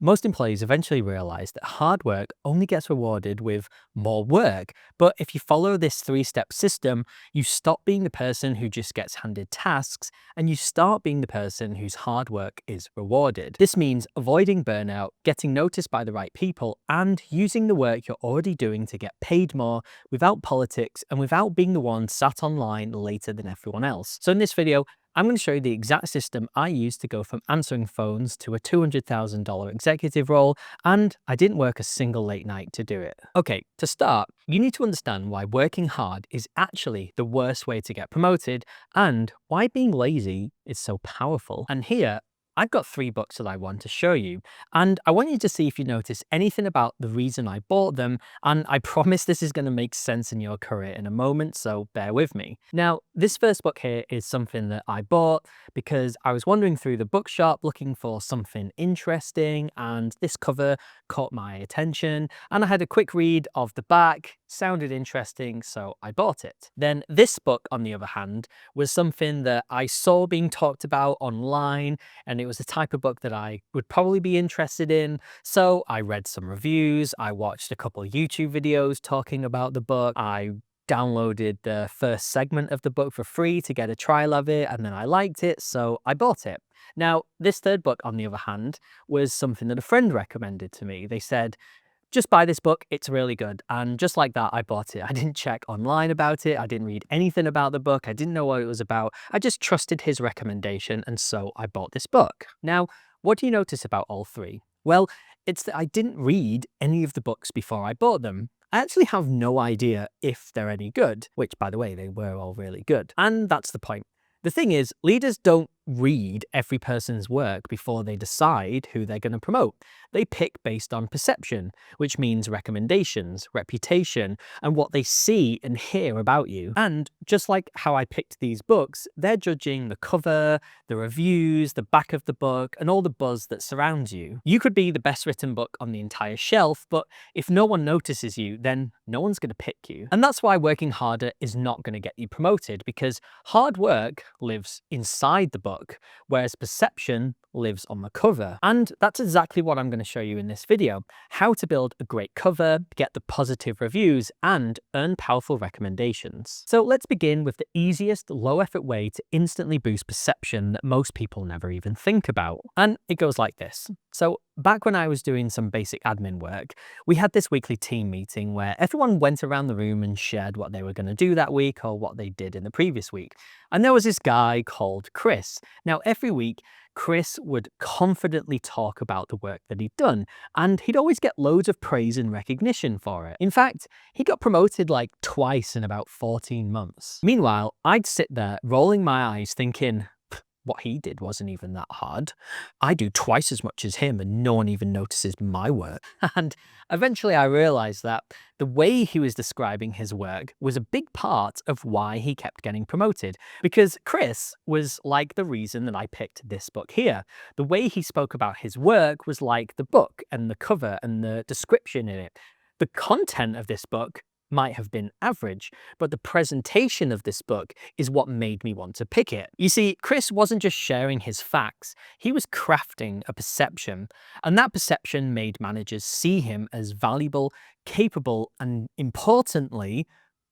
Most employees eventually realize that hard work only gets rewarded with more work. But if you follow this three-step system, you stop being the person who just gets handed tasks and you start being the person whose hard work is rewarded. This means avoiding burnout, getting noticed by the right people, and using the work you're already doing to get paid more without politics and without being the one sat online later than everyone else. So in this video, I'm going to show you the exact system I used to go from answering phones to a $200,000 executive role, and I didn't work a single late night to do it. Okay, to start, you need to understand why working hard is actually the worst way to get promoted and why being lazy is so powerful. And here, I've got 3 books that I want to show you, and I want you to see if you notice anything about the reason I bought them, and I promise this is going to make sense in your career in a moment, so bear with me. Now, this first book here is something that I bought because I was wandering through the bookshop looking for something interesting, and this cover caught my attention, and I had a quick read of the back, sounded interesting, so I bought it. Then this book, on the other hand, was something that I saw being talked about online, and it was the type of book that I would probably be interested in. So I read some reviews, I watched a couple of YouTube videos talking about the book, I downloaded the first segment of the book for free to get a trial of it, and then I liked it, so I bought it. Now, this third book, on the other hand, was something that a friend recommended to me. They said, just buy this book, it's really good. And just like that, I bought it. I didn't check online about it. I didn't read anything about the book. I didn't know what it was about. I just trusted his recommendation, and so I bought this book. Now, what do you notice about all 3? Well, it's that I didn't read any of the books before I bought them. I actually have no idea if they're any good, which, by the way, they were all really good. And that's the point. The thing is, leaders don't read every person's work before they decide who they're going to promote. They pick based on perception, which means recommendations, reputation, and what they see and hear about you. And just like how I picked these books, they're judging the cover, the reviews, the back of the book, and all the buzz that surrounds you. You could be the best written book on the entire shelf, but if no one notices you, then no one's going to pick you. And that's why working harder is not going to get you promoted, because hard work lives inside the book, whereas perception lives on the cover. And that's exactly what I'm going to show you in this video: how to build a great cover, get the positive reviews, and earn powerful recommendations. So let's begin with the easiest low effort way to instantly boost perception that most people never even think about. And it goes like this. So back when I was doing some basic admin work, we had this weekly team meeting where everyone went around the room and shared what they were going to do that week or what they did in the previous week. And there was this guy called Chris. Now, every week, Chris would confidently talk about the work that he'd done, and he'd always get loads of praise and recognition for it. In fact, he got promoted like twice in about 14 months. Meanwhile, I'd sit there rolling my eyes thinking, what he did wasn't even that hard. I do twice as much as him and no one even notices my work. And eventually I realized that the way he was describing his work was a big part of why he kept getting promoted, because Chris was like the reason that I picked this book here. The way he spoke about his work was like the book and the cover and the description in it. The content of this book might have been average, but the presentation of this book is what made me want to pick it. You see, Chris wasn't just sharing his facts, he was crafting a perception, and that perception made managers see him as valuable, capable, and importantly,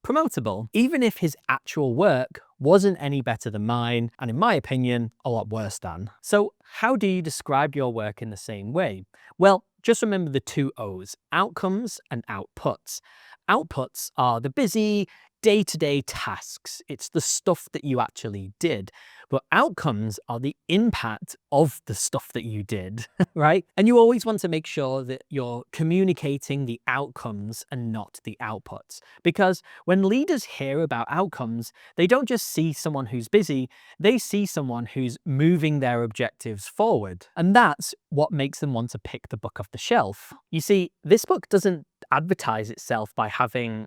promotable, even if his actual work wasn't any better than mine, and in my opinion, a lot worse than. So how do you describe your work in the same way? Well, just remember the 2 O's, outcomes and outputs. Outputs are the busy, day-to-day tasks. It's the stuff that you actually did. But outcomes are the impact of the stuff that you did, right? And you always want to make sure that you're communicating the outcomes and not the outputs. Because when leaders hear about outcomes, they don't just see someone who's busy, they see someone who's moving their objectives forward. And that's what makes them want to pick the book off the shelf. You see, this book doesn't advertise itself by having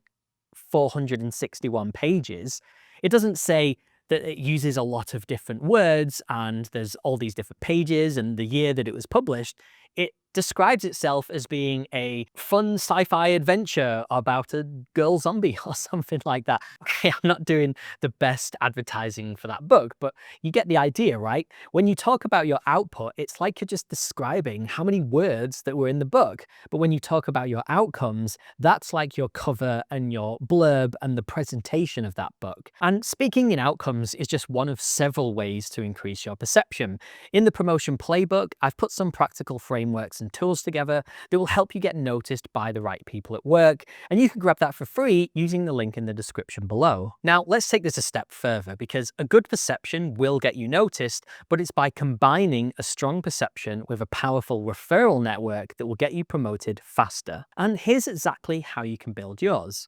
461 pages. It doesn't say that it uses a lot of different words and there's all these different pages and the year that it was published. It describes itself as being a fun sci-fi adventure about a girl zombie or something like that. Okay, I'm not doing the best advertising for that book, but you get the idea, right? When you talk about your output, it's like you're just describing how many words that were in the book. But when you talk about your outcomes, that's like your cover and your blurb and the presentation of that book. And speaking in outcomes is just one of several ways to increase your perception. In the promotion playbook, I've put some practical frameworks and tools together that will help you get noticed by the right people at work, and you can grab that for free using the link in the description below. Now, let's take this a step further, because a good perception will get you noticed, but it's by combining a strong perception with a powerful referral network that will get you promoted faster. And here's exactly how you can build yours.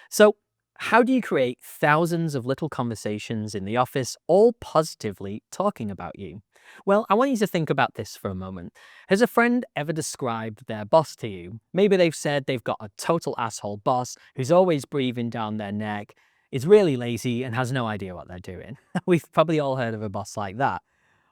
So, how do you create thousands of little conversations in the office, all positively talking about you? Well, I want you to think about this for a moment. Has a friend ever described their boss to you? Maybe they've said they've got a total asshole boss who's always breathing down their neck, is really lazy, and has no idea what they're doing. We've probably all heard of a boss like that.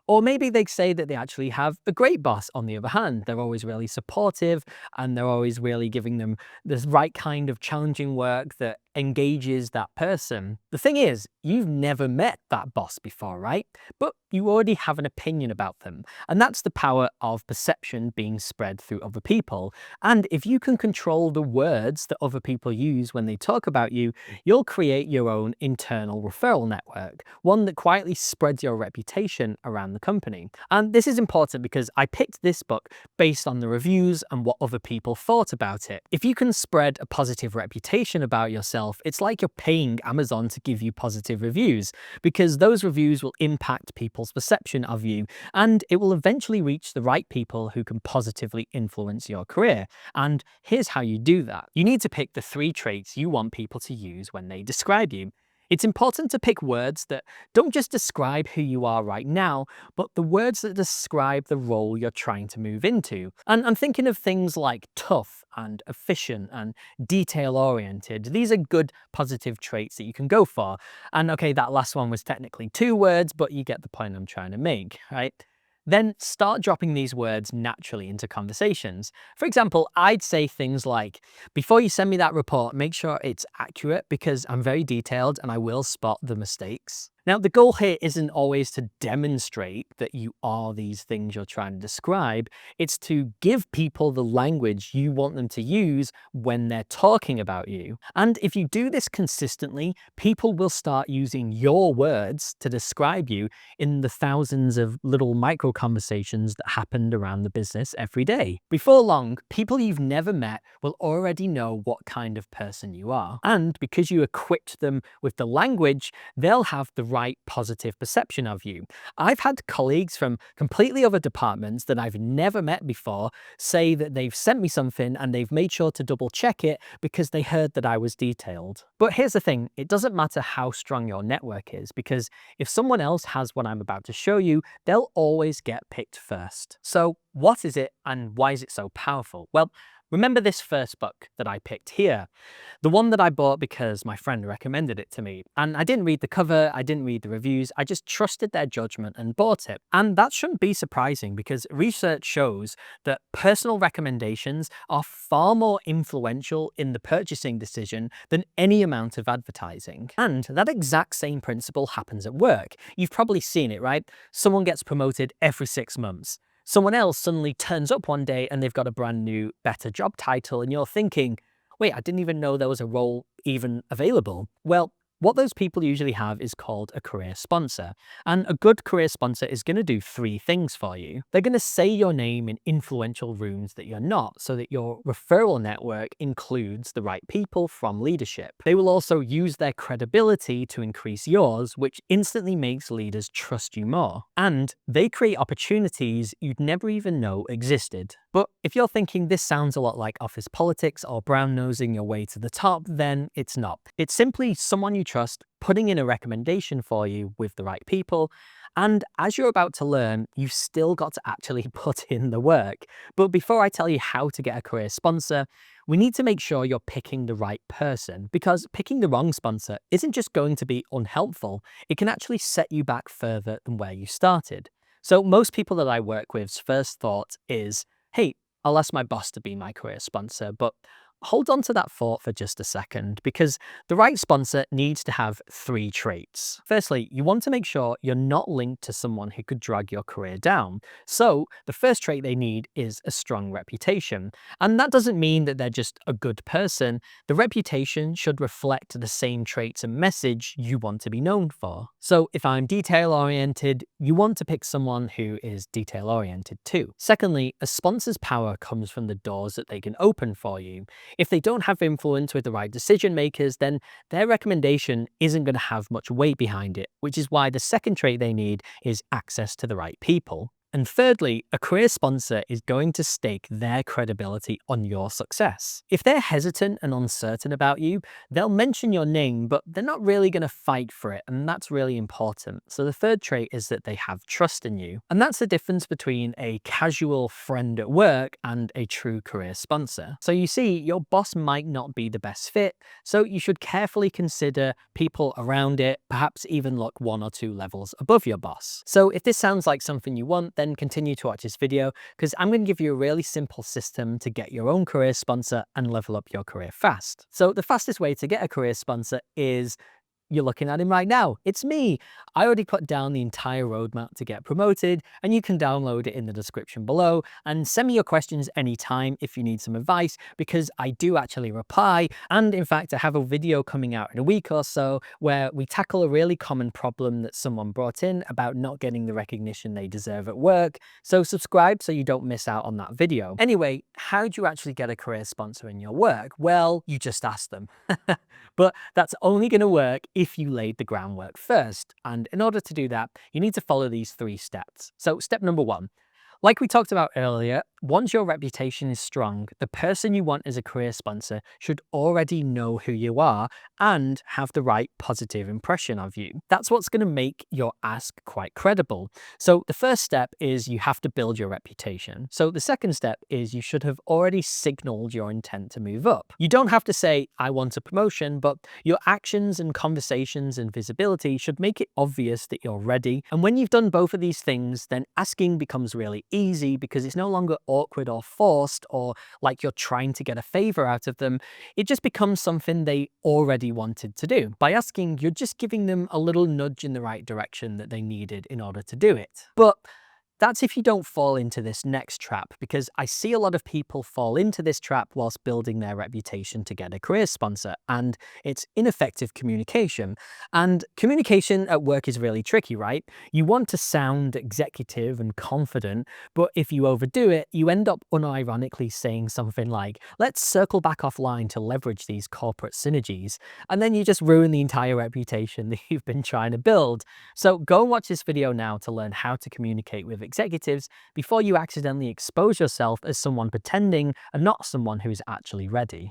Or maybe they say that they actually have a great boss on the other hand. They're always really supportive, and they're always really giving them the right kind of challenging work that engages that person. The thing is, you've never met that boss before, right? But you already have an opinion about them. And that's the power of perception being spread through other people. And if you can control the words that other people use when they talk about you, you'll create your own internal referral network, one that quietly spreads your reputation around the company. And this is important because I picked this book based on the reviews and what other people thought about it. If you can spread a positive reputation about yourself, it's like you're paying Amazon to give you positive reviews, because those reviews will impact people's perception of you, and it will eventually reach the right people who can positively influence your career. And here's how you do that. You need to pick the 3 traits you want people to use when they describe you. It's important to pick words that don't just describe who you are right now, but the words that describe the role you're trying to move into. And I'm thinking of things like tough and efficient and detail-oriented. These are good positive traits that you can go for. And okay, that last one was technically 2 words, but you get the point I'm trying to make, right? Then start dropping these words naturally into conversations. For example, I'd say things like, before you send me that report, make sure it's accurate because I'm very detailed and I will spot the mistakes. Now, the goal here isn't always to demonstrate that you are these things you're trying to describe. It's to give people the language you want them to use when they're talking about you. And if you do this consistently, people will start using your words to describe you in the thousands of little micro conversations that happened around the business every day. Before long, people you've never met will already know what kind of person you are. And because you equipped them with the language, they'll have the right positive perception of you. I've had colleagues from completely other departments that I've never met before say that they've sent me something and they've made sure to double check it because they heard that I was detailed. But here's the thing, it doesn't matter how strong your network is, because if someone else has what I'm about to show you, they'll always get picked first. So what is it and why is it so powerful? Well, remember this first book that I picked here, the one that I bought because my friend recommended it to me. And I didn't read the cover, I didn't read the reviews, I just trusted their judgment and bought it. And that shouldn't be surprising, because research shows that personal recommendations are far more influential in the purchasing decision than any amount of advertising. And that exact same principle happens at work. You've probably seen it, right? Someone gets promoted every 6 months. Someone else suddenly turns up one day and they've got a brand new, better job title, and you're thinking, wait, I didn't even know there was a role even available. Well, what those people usually have is called a career sponsor. And a good career sponsor is going to do 3 things for you. They're going to say your name in influential rooms that you're not, so that your referral network includes the right people from leadership. They will also use their credibility to increase yours, which instantly makes leaders trust you more. And they create opportunities you'd never even know existed. But if you're thinking this sounds a lot like office politics or brown-nosing your way to the top, then it's not. It's simply someone you trust putting in a recommendation for you with the right people. And as you're about to learn, you've still got to actually put in the work. But before I tell you how to get a career sponsor, we need to make sure you're picking the right person, because picking the wrong sponsor isn't just going to be unhelpful, it can actually set you back further than where you started. So most people that I work with's first thought is, hey, I'll ask my boss to be my career sponsor, but hold on to that thought for just a second because the right sponsor needs to have three traits. Firstly, you want to make sure you're not linked to someone who could drag your career down. So the first trait they need is a strong reputation. And that doesn't mean that they're just a good person. The reputation should reflect the same traits and message you want to be known for. So if I'm detail oriented, you want to pick someone who is detail oriented too. Secondly, a sponsor's power comes from the doors that they can open for you. If they don't have influence with the right decision makers, then their recommendation isn't going to have much weight behind it, which is why the second trait they need is access to the right people. And thirdly, a career sponsor is going to stake their credibility on your success. If they're hesitant and uncertain about you, they'll mention your name, but they're not really going to fight for it, and that's really important. So the third trait is that they have trust in you. And that's the difference between a casual friend at work and a true career sponsor. So you see, your boss might not be the best fit, so you should carefully consider people around it, perhaps even look 1 or 2 levels above your boss. So if this sounds like something you want, then continue to watch this video because I'm going to give you a really simple system to get your own career sponsor and level up your career fast. So the fastest way to get a career sponsor is you're looking at him right now. It's me. I already put down the entire roadmap to get promoted, and you can download it in the description below and send me your questions anytime if you need some advice, because I do actually reply. And in fact, I have a video coming out in a week or so where we tackle a really common problem that someone brought in about not getting the recognition they deserve at work. So subscribe so you don't miss out on that video. Anyway, how do you actually get a career sponsor in your work? Well, you just ask them. But that's only going to work if you laid the groundwork first. And in order to do that, you need to follow these 3 steps. So step number 1, like we talked about earlier, once your reputation is strong, the person you want as a career sponsor should already know who you are and have the right positive impression of you. That's what's going to make your ask quite credible. So the first step is you have to build your reputation. So the second step is you should have already signaled your intent to move up. You don't have to say, I want a promotion, but your actions and conversations and visibility should make it obvious that you're ready. And when you've done both of these things, then asking becomes really easy because it's no longer awkward or forced or like you're trying to get a favor out of them. It just becomes something they already wanted to do. By asking, you're just giving them a little nudge in the right direction that they needed in order to do it. But that's if you don't fall into this next trap, because I see a lot of people fall into this trap whilst building their reputation to get a career sponsor, and it's ineffective communication. And communication at work is really tricky, right? You want to sound executive and confident, but if you overdo it, you end up unironically saying something like, let's circle back offline to leverage these corporate synergies. And then you just ruin the entire reputation that you've been trying to build. So go and watch this video now to learn how to communicate with executives before you accidentally expose yourself as someone pretending and not someone who's actually ready.